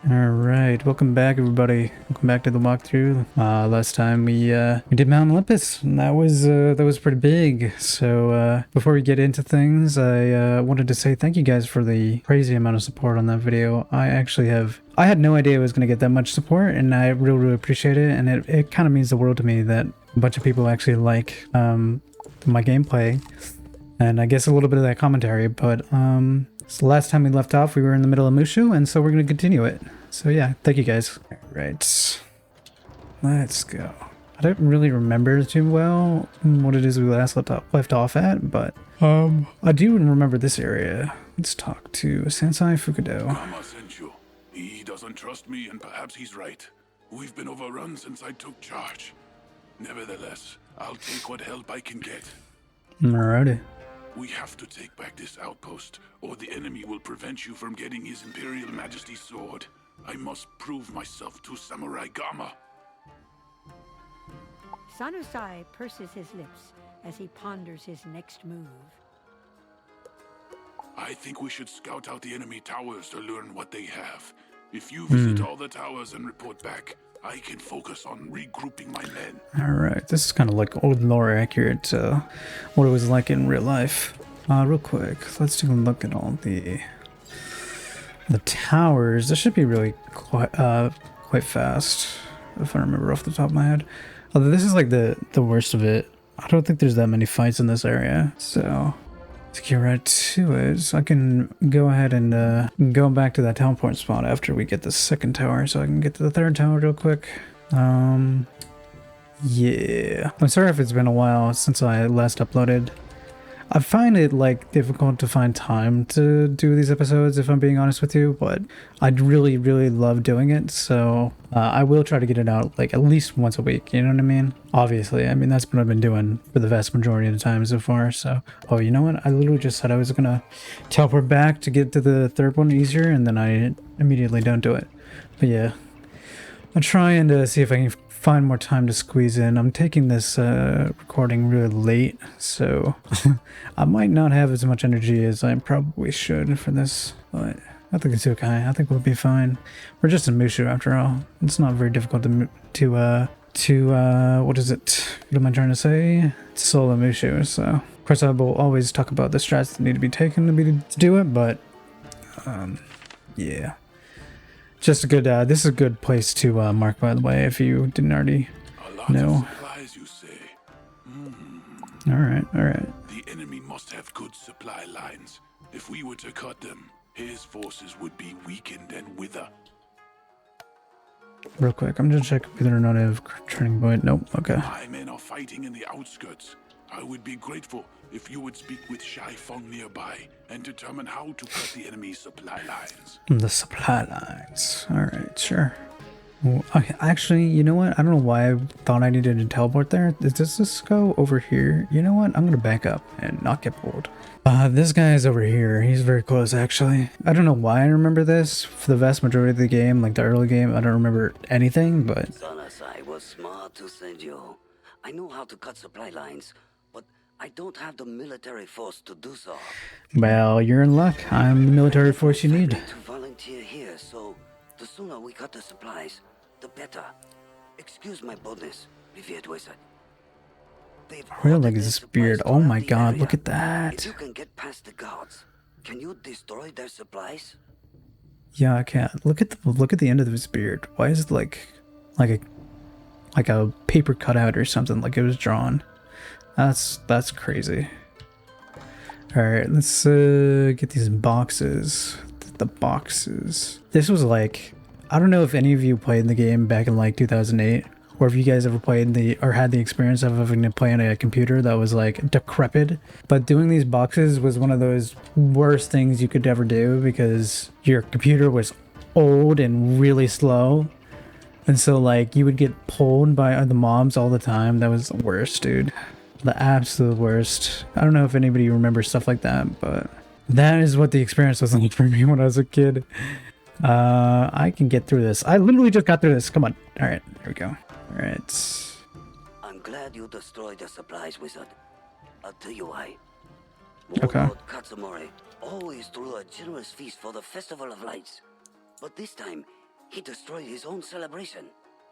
Alright, welcome back everybody. Welcome back to the walkthrough. Last time we did Mount Olympus, and that was pretty big. So before we get into things, I wanted to say thank you guys for the crazy amount of support on that video. I had no idea it was gonna get that much support, and I really appreciate it, and it kind of means the world to me that a bunch of people actually like my gameplay, and I guess a little bit of that commentary, but so last time we left off, we were in the middle of Mooshu, and so we're going to continue it. So yeah, thank you guys. Alright, let's go. I don't really remember too well what it is we left off at, but I do remember this area. Let's talk to Sensei Fukudo. Kama sent you. He doesn't trust me, and perhaps he's right. We've been overrun since I took charge. Nevertheless, I'll take what help I can get. Alrighty. We have to take back this outpost, or the enemy will prevent you from getting his Imperial Majesty's sword. I must prove myself to Samurai Gama. Sanusai purses his lips as he ponders his next move. I think we should scout out the enemy towers to learn what they have. If you visit all the towers and report back, I can focus on regrouping my men. Alright, this is kind of like old lore accurate what it was like in real life. Real quick, let's take a look at all the towers. This should be really quite fast, if I remember off the top of my head. Although this is like the worst of it. I don't think there's that many fights in this area, so let's get right to it. So I can go ahead and go back to that teleport spot after we get the second tower, so I can get to the third tower real quick. Yeah. I'm sorry if it's been a while since I last uploaded. I find it like difficult to find time to do these episodes, if I'm being honest with you, but I'd really love doing it, so I will try to get it out like at least once a week, you know what I mean? Obviously, I mean that's what I've been doing for the vast majority of the time so far. So oh, you know what, I literally just said I was gonna teleport back to get to the third one easier, and then I immediately don't do it. But yeah, I'm trying to see if I can find more time to squeeze in. I'm taking this recording really late, so I might not have as much energy as I probably should for this, but I think it's okay. I think we'll be fine. We're just in Mooshu after all. It's not very difficult to what is it? What am I trying to say? It's solo Mooshu, so of course I will always talk about the strats that need to be taken to do it, but yeah. Just a good, this is a good place to mark, by the way, if you didn't already know. Supplies, you say? Alright. The enemy must have good supply lines. If we were to cut them, his forces would be weakened and wither. Real quick, I'm just checking whether or not I have turning point. Nope, okay. My men are fighting in the outskirts. I would be grateful if you would speak with Shai Feng nearby and determine how to cut the enemy's supply lines. The supply lines. Alright, sure. Well, okay, actually, you know what? I don't know why I thought I needed to teleport there. Does this go over here? You know what? I'm gonna back up and not get pulled. This guy is over here. He's very close, actually. I don't know why I remember this. For the vast majority of the game, like the early game, I don't remember anything, but... Sanasai was smart to send you. I know how to cut supply lines, but I don't have the military force to do so. Well, you're in luck. I'm the military force you need. To volunteer here, so the sooner we cut the supplies, the better. Excuse my boldness, revered wizard. Real like this beard. Oh my god, look at that. If you can get past the guards, can you destroy their supplies? Yeah, I can. Look at the end of his beard. Why is it like a paper cutout or something, like it was drawn? That's crazy. Alright, let's get these boxes. The boxes. This was like, I don't know if any of you played the game back in like 2008, or if you guys ever played or had the experience of having to play on a computer that was like decrepit. But doing these boxes was one of those worst things you could ever do because your computer was old and really slow. And so like you would get pulled by the mobs all the time. That was the worst, dude. The absolute worst. I don't know if anybody remembers stuff like that, but that is what the experience was like for me when I was a kid. I can get through this. I literally just got through this. Come on. All right, here we go. All right. I'm glad you destroyed the supplies, wizard. I'll tell you why. Okay. Warlord Katsumori always threw a generous feast for the Festival of Lights. But this time, He destroyed his own celebration.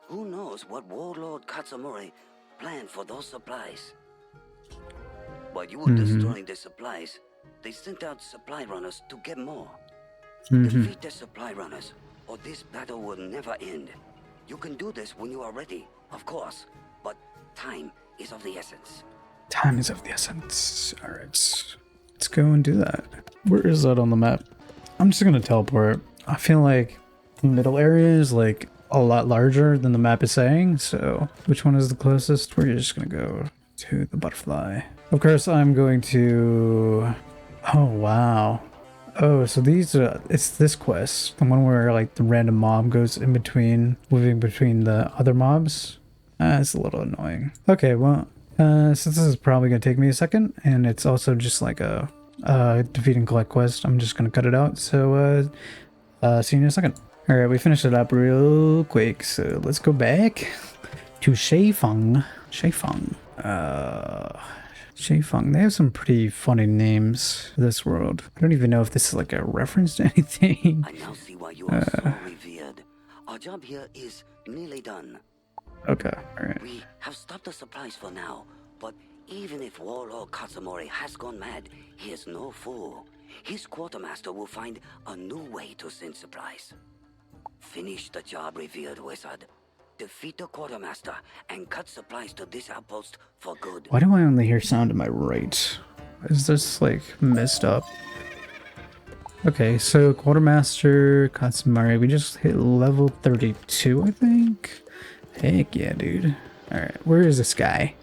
Who knows what Warlord Katsumori planned for those supplies? While you were destroying the supplies, they sent out supply runners to get more. Defeat the supply runners, or this battle will never end. You can do this when you are ready, of course, but time is of the essence. Time is of the essence. Alright. Let's go and do that. Where is that on the map? I'm just gonna teleport. I feel like the middle area is like a lot larger than the map is saying, so which one is the closest? We're just gonna go to the butterfly. Of course, I'm going to... Oh, wow. Oh, so these are... It's this quest. The one where, like, the random mob goes in between, moving between the other mobs. It's a little annoying. Okay, well, since this is probably going to take me a second, and it's also just like a defeat and collect quest, I'm just going to cut it out. So, see you in a second. Alright, we finished it up real quick, so let's go back to Sheifeng. Sheifeng, they have some pretty funny names for this world. I don't even know if this is like a reference to anything. I now see why you are so revered. Our job here is nearly done. Okay, alright. We have stopped the supplies for now, but even if Warlord Katsumori has gone mad, he is no fool. His quartermaster will find a new way to send supplies. Finish the job, revered wizard. Defeat the quartermaster and cut supplies to this outpost for good. Why do I only hear sound to my right? Is this like messed up? Okay, so quartermaster Katsumari, we just hit level 32, I think. Heck yeah, dude. Alright, where is this guy?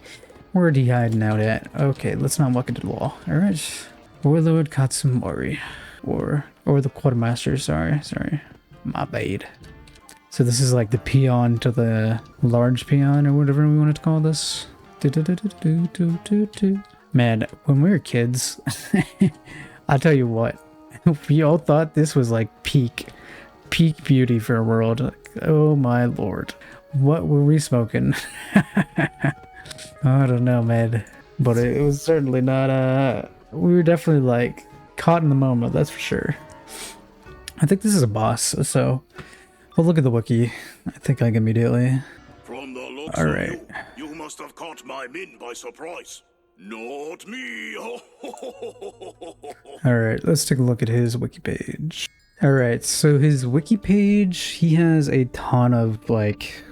Where'd he hiding out at? Okay, let's not walk into the wall. Alright. Warlord Katsumori. Or the quartermaster, sorry. My bad. So this is like the peon to the large peon, or whatever we wanted to call this. Man, when we were kids, I'll tell you what, we all thought this was like peak beauty for a world. Like, oh my lord. What were we smoking? I don't know, man. But it was certainly not, we were definitely like caught in the moment, that's for sure. I think this is a boss, so we'll look at the wiki. I think like immediately. From the looks Alright. of you must have caught my min by surprise. Not me. Alright, let's take a look at his wiki page. Alright, so his wiki page, he has a ton of like...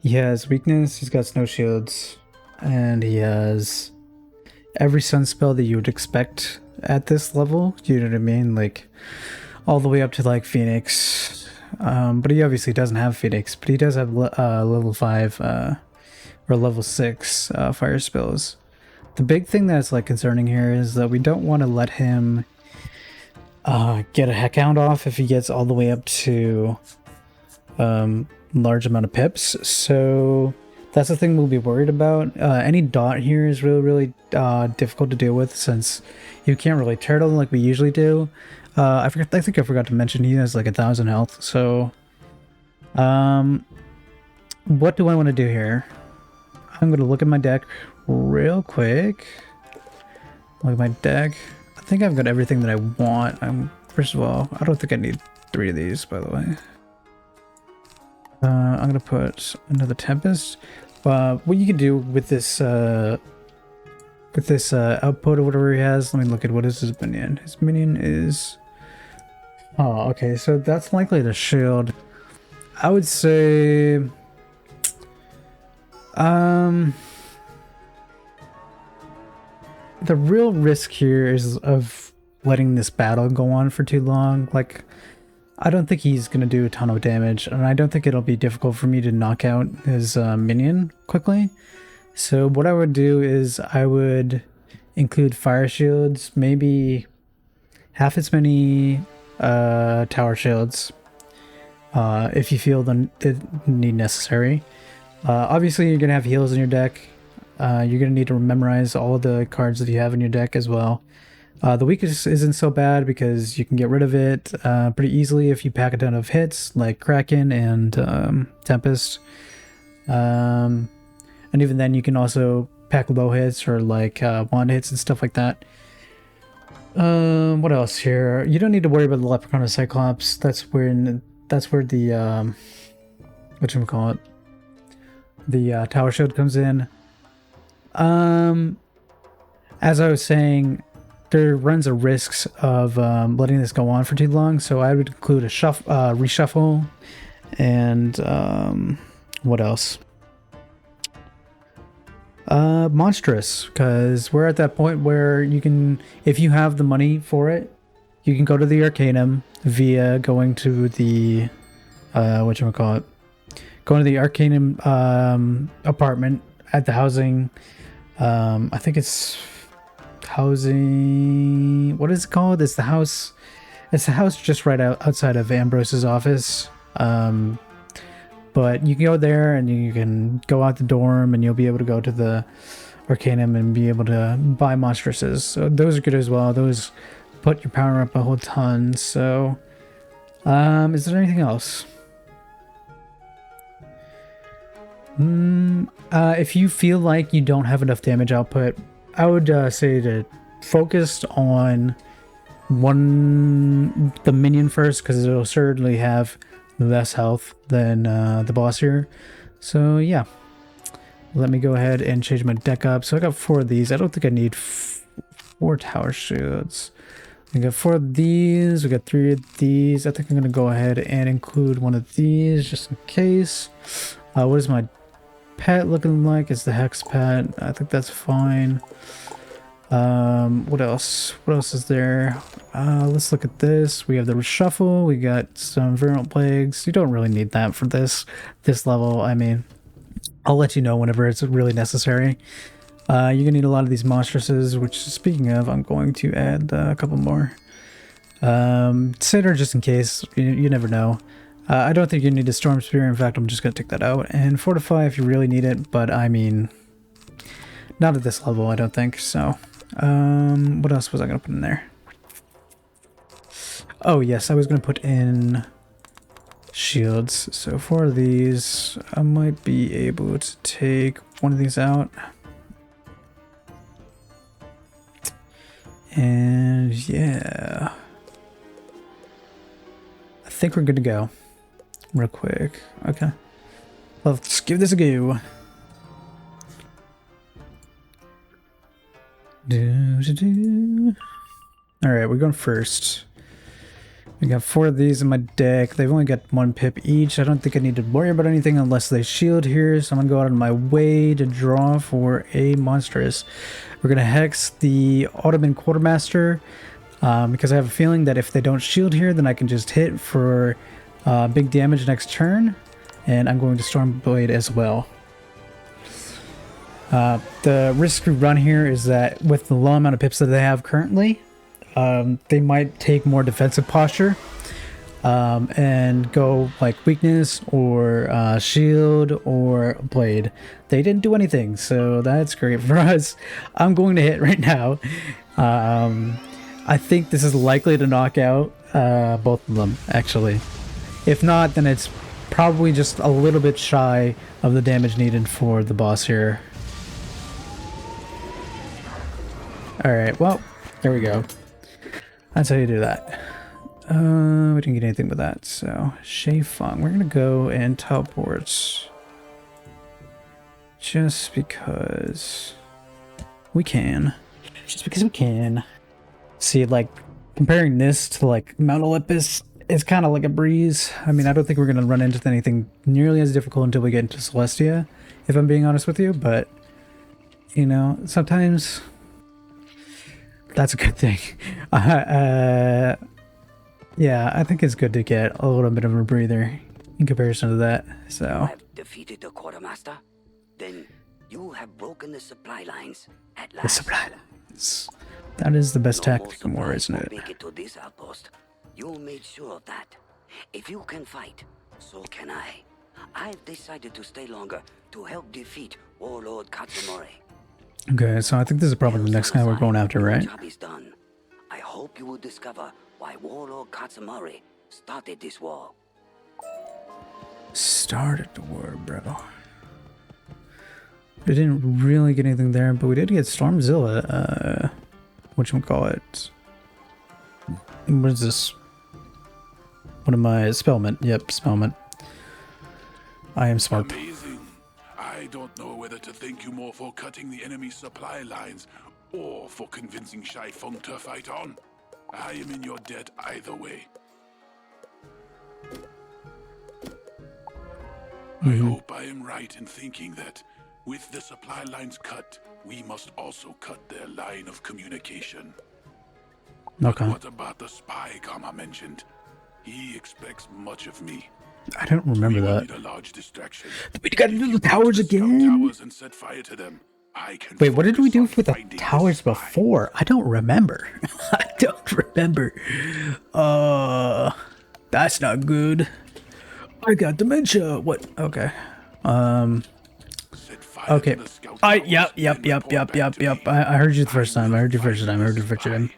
He has weakness, he's got snow shields, and he has every sun spell that you would expect at this level. You know what I mean? Like, all the way up to like Phoenix. But he obviously doesn't have Phoenix, but he does have level 5 or level 6 fire spells. The big thing that's like concerning here is that we don't want to let him get a heck hound off if he gets all the way up to large amount of pips. So that's the thing we'll be worried about. Any dot here is really difficult to deal with, since you can't really turtle like we usually do. I think I forgot to mention he has like 1,000 health. So what do I want to do here? I'm gonna look at my deck real quick. Look at my deck. I think I've got everything that I want. First of all, I don't think I need 3 of these, by the way. I'm gonna put another Tempest. What you can do with this output or whatever he has, let me look at what is his minion. His minion is... Oh, okay, so that's likely the shield. I would say... The real risk here is of letting this battle go on for too long. Like, I don't think he's going to do a ton of damage, and I don't think it'll be difficult for me to knock out his minion quickly. So what I would do is I would include fire shields, maybe half as many tower shields if you feel the need necessary. Obviously you're going to have heals in your deck. You're going to need to memorize all the cards that you have in your deck as well. The weakness isn't so bad because you can get rid of it pretty easily if you pack a ton of hits like Kraken and Tempest. And even then you can also pack low hits or like wand hits and stuff like that. What else here? You don't need to worry about the Leprechaun or Cyclops. That's where the whatchamacallit, the tower shield comes in. As I was saying, there runs a risk of letting this go on for too long, so I would include a reshuffle, and what else? Monstrous, because we're at that point where you can, if you have the money for it, you can go to the Arcanum via going to the going to the Arcanum apartment at the housing. I think it's housing, what is it called? It's the house just right outside of Ambrose's office. But you can go there and you can go out the dorm and you'll be able to go to the Arcanum and be able to buy monstresses. So those are good as well. Those put your power up a whole ton. So is there anything else? If you feel like you don't have enough damage output, I would say to focus on the minion first, because it'll certainly have less health than the boss here. So yeah, let me go ahead and change my deck up. So I got 4 of these. I don't think I need 4 tower shields. We got 4 of these. We got 3 of these. I think I'm gonna go ahead and include 1 of these just in case. What is my pet looking like? It's the hex pet. I think that's fine. What else is there? Let's look at this. We have the reshuffle. We got some virulent plagues. You don't really need that for this level. I mean, I'll let you know whenever it's really necessary. You're gonna need a lot of these monstresses, which, speaking of, I'm going to add a couple more. Consider just in case. You never know. I don't think you need a Storm Spear. In fact, I'm just gonna take that out. And Fortify if you really need it, but I mean, not at this level, I don't think so. What else was I gonna put in there? Oh yes, I was gonna put in shields. So 4 of these, I might be able to take 1 of these out. And yeah, I think we're good to go. Real quick. Okay, let's give this a go. Alright, we're going first. We got 4 of these in my deck. They've only got 1 pip each. I don't think I need to worry about anything unless they shield here. So I'm going to go out of my way to draw for a monstrous. We're going to hex the Ottoman Quartermaster because I have a feeling that if they don't shield here, then I can just hit for big damage next turn. And I'm going to Stormblade as well. The risk we run here is that with the low amount of pips that they have currently, they might take more defensive posture and go like weakness or shield or blade. They didn't do anything, so that's great for us. I'm going to hit right now. I think this is likely to knock out both of them, actually. If not, then it's probably just a little bit shy of the damage needed for the boss here. Alright, well, there we go. That's how you do that. We didn't get anything with that, so Shay Feng. We're gonna go and teleport just because we can. Just because we can. See, like, comparing this to like Mount Olympus, it's kind of like a breeze. I mean, I don't think we're gonna run into anything nearly as difficult until we get into Celestia, if I'm being honest with you, but you know, sometimes that's a good thing. Yeah, I think it's good to get a little bit of a breather in comparison to that. So, You have defeated the quartermaster? Then you have broken the supply lines at last. the supply lines. That is the best No more tactic in war, supplies isn't will it? make it to this outpost. You made sure of that. If you can fight, so can I. I've decided to stay longer to help defeat Warlord Katsumori. Okay, so I think this is probably the next guy we're going after, Your right? job is done. I hope you will discover why Warlord Katsumori started this war. Started the war, bro. We didn't really get anything there, but we did get Stormzilla, whatchamacallit. What is this? What am I? Spellment. Yep, spellment. I am smart. Amazing. I don't know whether to thank you more for cutting the enemy's supply lines or for convincing Shai Feng to fight on. I am in your debt either way. I hope I am right in thinking that with the supply lines cut, we must also cut their line of communication. Okay. What about the spy Gamma mentioned? He expects much of me. I don't remember We will that. need a large distraction. We gotta do the If you towers put the scout again? Towers and set fire to them, I can Wait, what did we focus do on with the finding towers spy. before? I don't remember. I don't remember. That's not good. I got dementia. What? Okay. Set fire Okay. to the scout towers, then report back to me. I heard you the first time. I heard you will first time. I heard you the first find time.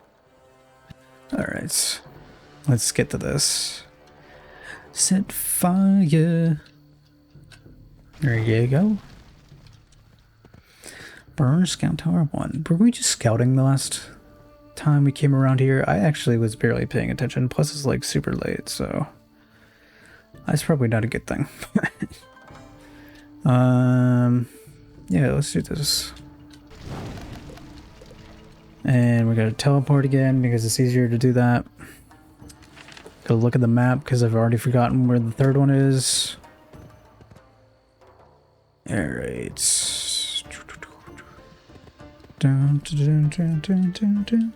the All right. Let's get to this. Set fire. There you go. Burn Scout Tower 1. Were we just scouting the last time we came around here? I actually was barely paying attention. Plus, it's like super late, so that's probably not a good thing. Yeah, let's do this. And we gotta teleport again because it's easier to do that. Go look at the map because I've already forgotten where the third one is. Alright. Dun, dun, dun, dun, dun, dun.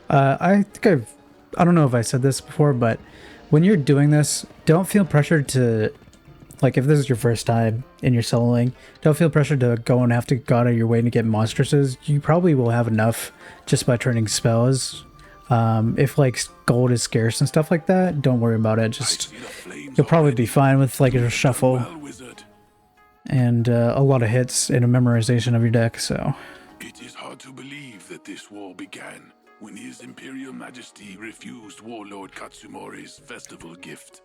I don't know if I said this before, but when you're doing this, don't feel pressured to, like, if this is your first time and you're soloing, don't feel pressured to go and have to go out of your way to get monstresses. You probably will have enough just by turning spells. If like gold is scarce and stuff like that, don't worry about it. Just you'll probably be fine with like a shuffle Well, wizard, and a lot of hits and a memorization of your deck. So it is hard to believe that this war began when His Imperial Majesty refused Warlord Katsumori's festival gift.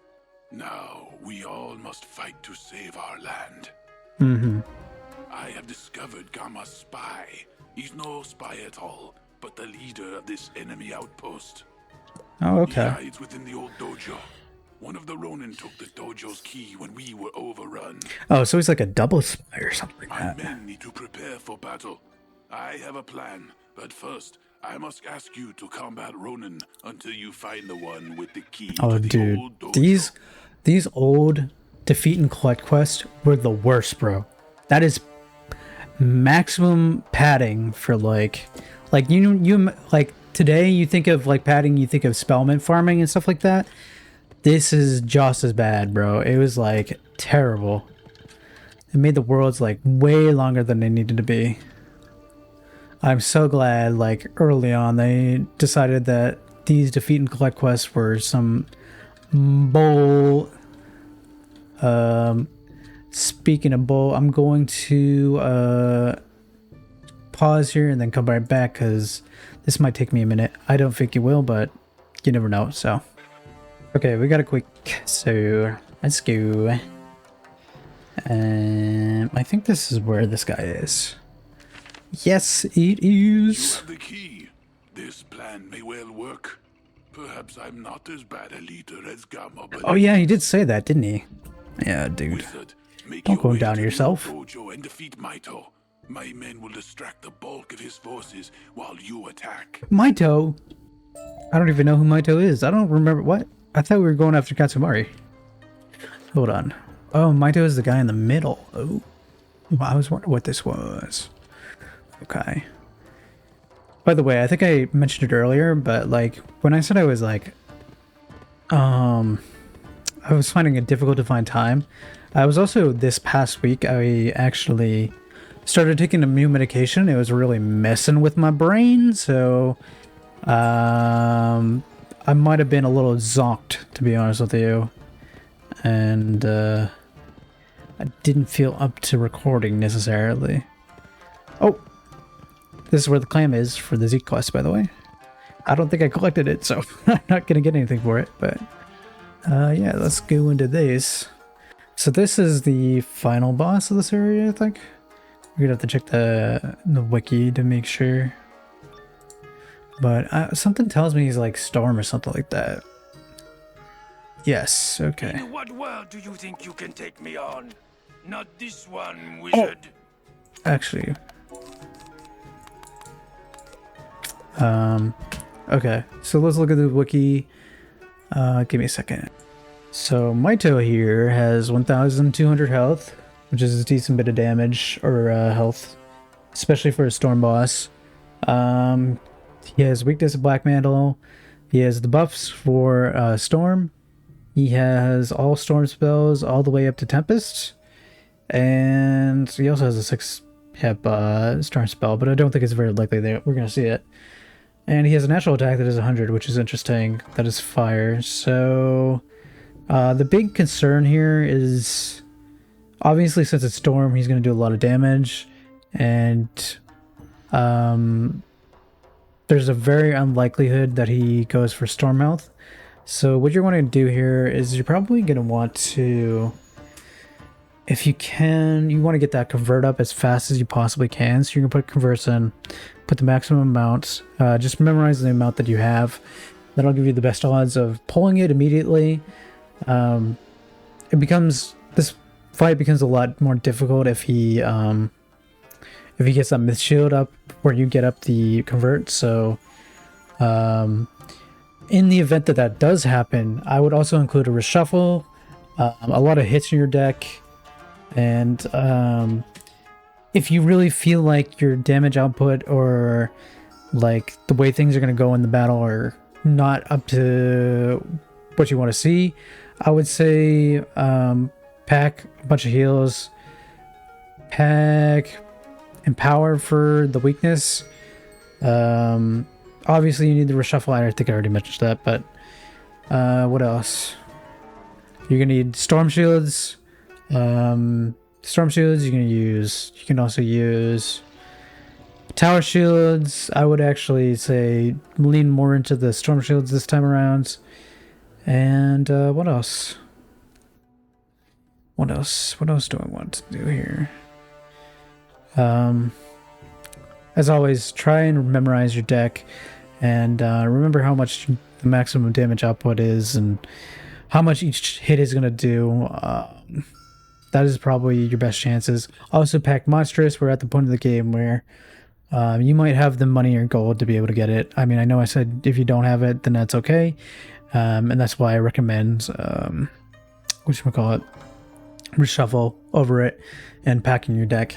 Now we all must fight to save our land. I have discovered Gamma's spy. He's no spy at all, but the leader of this enemy outpost. oh, He okay. hides within the old dojo. One of the Ronin took the dojo's key when we were overrun. Oh, so he's like a double spy or something like My that. men need to prepare for battle. I have a plan, but first, I must ask you to combat Ronin until you find the one with the key Oh, to the dude, old dojo. these old defeat and collect quests were the worst, bro. That is maximum padding for like you like today you think of like padding, you think of spellment farming and stuff like that. This is just as bad, bro. It was like terrible. It made the worlds like way longer than they needed to be. I'm so glad like early on they decided that these defeat and collect quests were some bull. Speaking of bull, I'm going to pause here and then come right back because this might take me a minute. I don't think it will, but you never know. So okay, we got a quick, so let's go. I think this is where this guy is. Yes, it You is. have the key. This plan may well work. Perhaps I'm not as bad a leader as Gamma, but Oh yeah, he did say that, didn't he? Yeah, dude. Wizard, make Don't your go way down to the yourself. dojo and defeat Maito. My men will distract the bulk of his forces while you attack. Maito. I don't even know who Maito is. I don't remember what. I thought we were going after Katsumari. Hold on. Oh, Maito is the guy in the middle. Oh, I was wondering what this was. Okay. By the way, I think I mentioned it earlier, but like when I said I was like, I was finding it difficult to find time. I was also this past week. I actually started taking a new medication. It was really messing with my brain, so I might have been a little zonked, to be honest with you, and I didn't feel up to recording necessarily. Oh, this is where the clam is for the Zeke quest, by the way. I don't think I collected it, so I'm not gonna get anything for it, but yeah, let's go into this. So this is the final boss of this area, I think. We're gonna have to check the wiki to make sure. But something tells me he's like Storm or something like that. Yes, okay. In what world do you think you can take me on? Not this one, wizard. Oh, actually. Okay, so let's look at the wiki. Give me a second. So Maito here has 1,200 health, which is a decent bit of damage or health, especially for a storm boss. He has weakness of Black Mantle. He has the buffs for Storm. He has all Storm spells all the way up to Tempest. And he also has a 6 hip Storm spell, but I don't think it's very likely that we're going to see it. And he has a natural attack that is 100, which is interesting. That is fire. So the big concern here is, obviously since it's Storm, he's going to do a lot of damage. And there's a very unlikelihood that he goes for Storm health. So what you're wanting to do here is you're probably going to want to, if you can, you want to get that convert up as fast as you possibly can. So you're going to put converts in, put the maximum amount, just memorize the amount that you have. That'll give you the best odds of pulling it immediately. This fight becomes a lot more difficult if he gets that myth shield up where you get up the convert. So in the event that that does happen, I would also include a reshuffle, a lot of hits in your deck, and if you really feel like your damage output or like the way things are going to go in the battle are not up to what you want to see, I would say pack a bunch of heals, pack Empower for the weakness. Obviously you need the reshuffle. I think I already mentioned that, but what else? You're gonna need storm shields. Storm shields you can also use tower shields. I would actually say lean more into the storm shields this time around. And what else? What else do I want to do here? As always, try and memorize your deck and remember how much the maximum damage output is and how much each hit is going to do. That is probably your best chances. Also pack Monstrous. We're at the point of the game where you might have the money or gold to be able to get it. I mean, I know I said if you don't have it, then that's okay. And that's why I recommend reshuffle over it and packing your deck.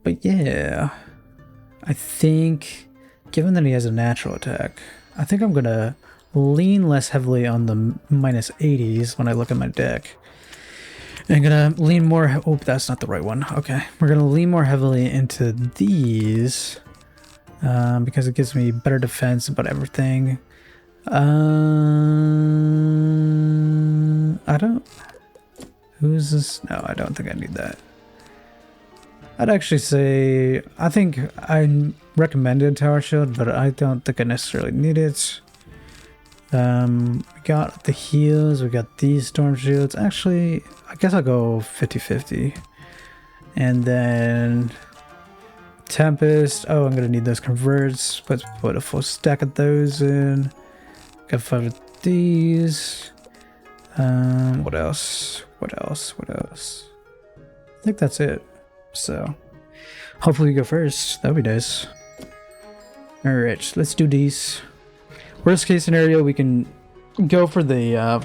But yeah, I think given that he has a natural attack, I think I'm gonna lean less heavily on the minus 80s when I look at my deck. And I'm gonna lean more, oh, that's not the right one. Okay, we're gonna lean more heavily into these because it gives me better defense about everything. Who's this? No, I don't think I need that. I'd actually say, I think I recommended Tower Shield, but I don't think I necessarily need it. We got the heals, we got these Storm Shields. Actually, I guess I'll go 50-50. And then Tempest. Oh, I'm gonna need those converts. Let's put a full stack of those in. Got 5 of these. What else? I think that's it. So hopefully you go first. That'd be nice. Alright, let's do these. Worst case scenario, we can go for the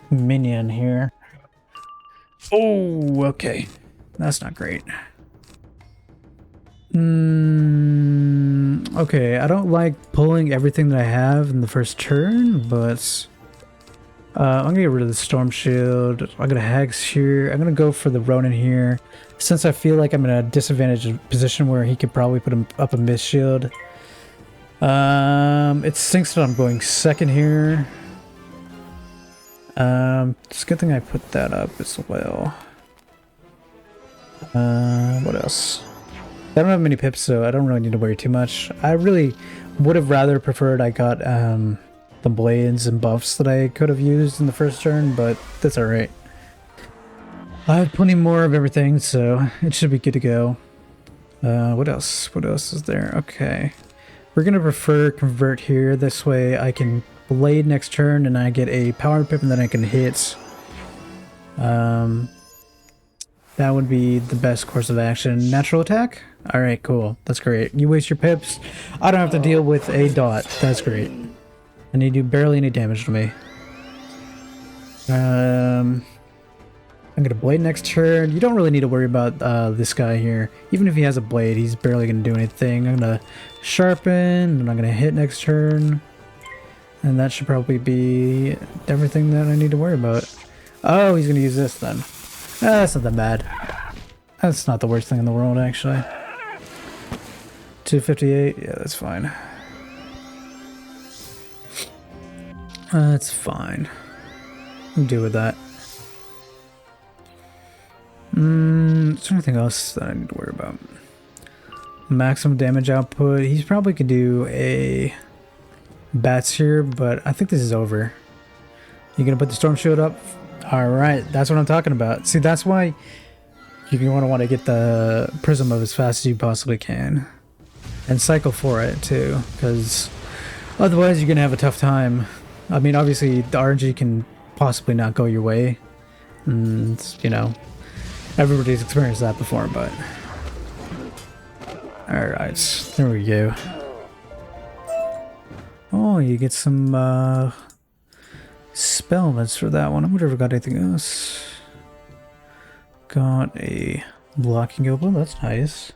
minion here. Oh, okay. That's not great. Okay, I don't like pulling everything that I have in the first turn, but I'm gonna get rid of the Storm Shield. I'm gonna Hex here. I'm gonna go for the Ronin here. Since I feel like I'm in a disadvantaged position where he could probably put him up a Mist Shield. It stinks that I'm going second here. It's a good thing I put that up as well. What else? I don't have many pips, so I don't really need to worry too much. I really would have rather preferred I got the blades and buffs that I could have used in the first turn, but that's alright. I have plenty more of everything, so it should be good to go. What else? What else is there? Okay. We're gonna prefer convert here. This way I can blade next turn and I get a power pip and then I can hit. That would be the best course of action. Natural attack? Alright, cool. That's great. You waste your pips. I don't have to deal with a dot. That's great. And you do barely any damage to me. I'm gonna blade next turn. You don't really need to worry about this guy here. Even if he has a blade, he's barely gonna do anything. I'm gonna sharpen, and I'm gonna hit next turn. And that should probably be everything that I need to worry about. Oh, he's gonna use this then. That's not that bad. That's not the worst thing in the world, actually. 258, yeah, that's fine. That's fine. I'll deal with that. Is there anything else that I need to worry about? Maximum damage output. He's probably could do a bats here, but I think this is over. You gonna put the storm shield up? Alright, that's what I'm talking about. See, that's why you're gonna want to get the prism up as fast as you possibly can. And cycle for it too, because otherwise you're gonna have a tough time. I mean, obviously the RNG can possibly not go your way. And, you know, everybody's experienced that before, but... Alright, there we go. Oh, you get some spell meds for that one. I wonder if I got anything else. Got a blocking opal, that's nice.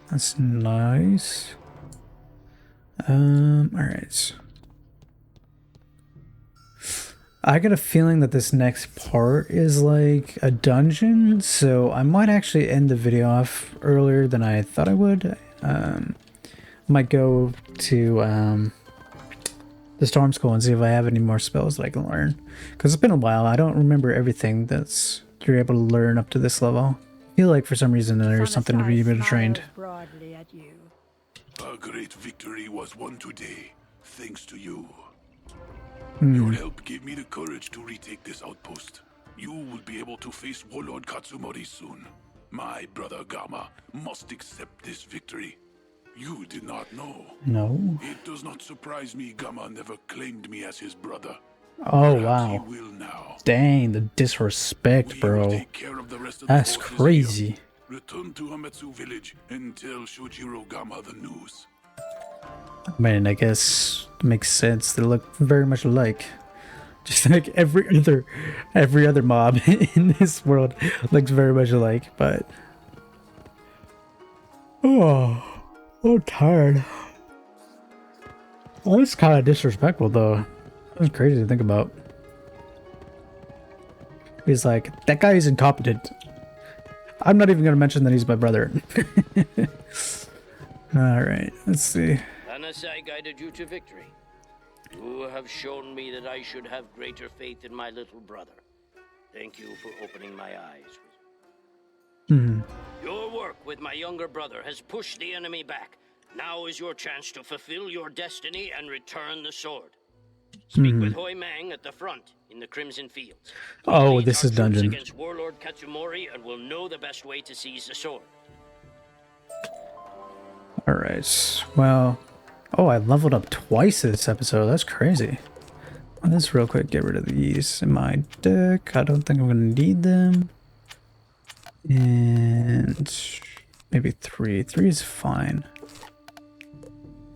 That's nice. Alright. I got a feeling that this next part is like a dungeon, so I might actually end the video off earlier than I thought I would. Might go to the Storm School and see if I have any more spells that I can learn. Because it's been a while, I don't remember everything that's you're able to learn up to this level. I feel like for some reason there's something to be able to trained. Broadly at you. A great victory was won today, thanks to you. Hmm. Your help gave me the courage to retake this outpost. You will be able to face Warlord Katsumori soon. My brother Gamma must accept this victory. You did not know. No. It does not surprise me Gamma never claimed me as his brother. Oh, Perhaps wow. he will now. Dang, the disrespect, We will bro. take care of the rest of the That's forces crazy. here. Return to Hametsu village and tell Shojiro Gamma the news. I mean, I guess it makes sense. They look very much alike. Just like every other mob in this world looks very much alike, but... Oh, I'm tired. Well, that's kind of disrespectful, though. That's crazy to think about. He's like, that guy is incompetent. I'm not even going to mention that he's my brother. Alright, let's see. Anasai guided you to victory. You have shown me that I should have greater faith in my little brother. Thank you for opening my eyes. Your work with my younger brother has pushed the enemy back. Now is your chance to fulfill your destiny and return the sword. Speak with Hoi Mang at the front in the Crimson Fields. Oh, Lead this our is troops dungeon. against Warlord Katsumori and will know the best way to seize the sword. Alright, well... Oh, I leveled up twice this episode. That's crazy. Let's real quick get rid of these in my deck. I don't think I'm going to need them. And... maybe 3. 3 is fine.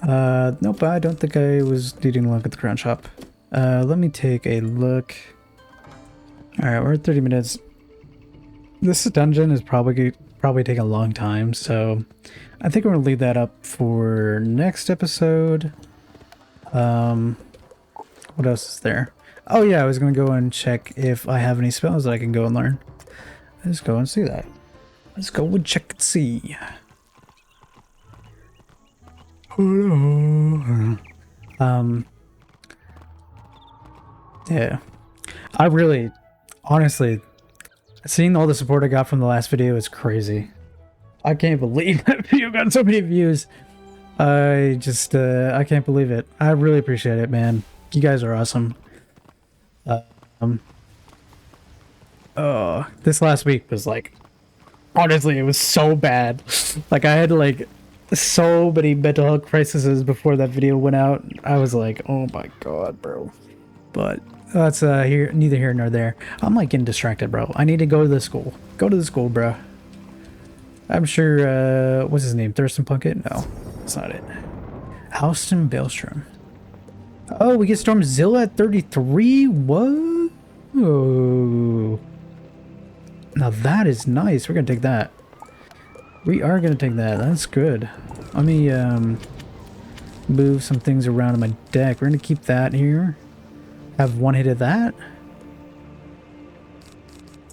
Nope, I don't think I was needing to look at the crown shop. Let me take a look. Alright, we're at 30 minutes. This dungeon is probably take a long time, so I think we're gonna leave that up for next episode. What else is there? Oh yeah, I was gonna go and check if I have any spells that I can go and learn. Let's go and see that. Let's go and check and see. Yeah. I really, honestly, seeing all the support I got from the last video is crazy. I can't believe that video got so many views. I just, I can't believe it. I really appreciate it, man. You guys are awesome. this last week was like, honestly, it was so bad. Like I had like so many mental health crises before that video went out. I was like, oh my god, bro. But that's here, neither here nor there. I'm like getting distracted, bro. I need to go to the school. Go to the school, bro. I'm sure, what's his name? Thurston Plunkett? No, that's not it. Houston Bailstrom. Oh, we get Stormzilla at 33? Whoa. Now that is nice. We're gonna take that. We are gonna take that. That's good. Let me, move some things around in my deck. We're gonna keep that here. Have one hit of that.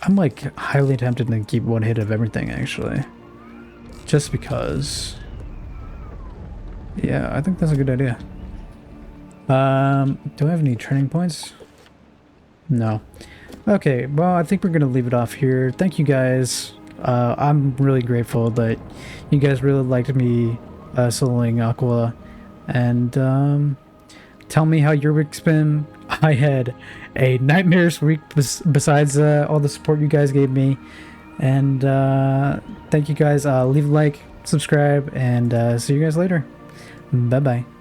I'm like highly tempted to keep one hit of everything, actually. Just because. Yeah, I think that's a good idea. Do I have any training points? No. Okay, well, I think we're gonna leave it off here. Thank you guys. I'm really grateful that you guys really liked me soloing Aquila. And tell me how your week's been. I had a nightmares week besides all the support you guys gave me. And thank you guys. Leave a like, subscribe, and see you guys later. Bye bye.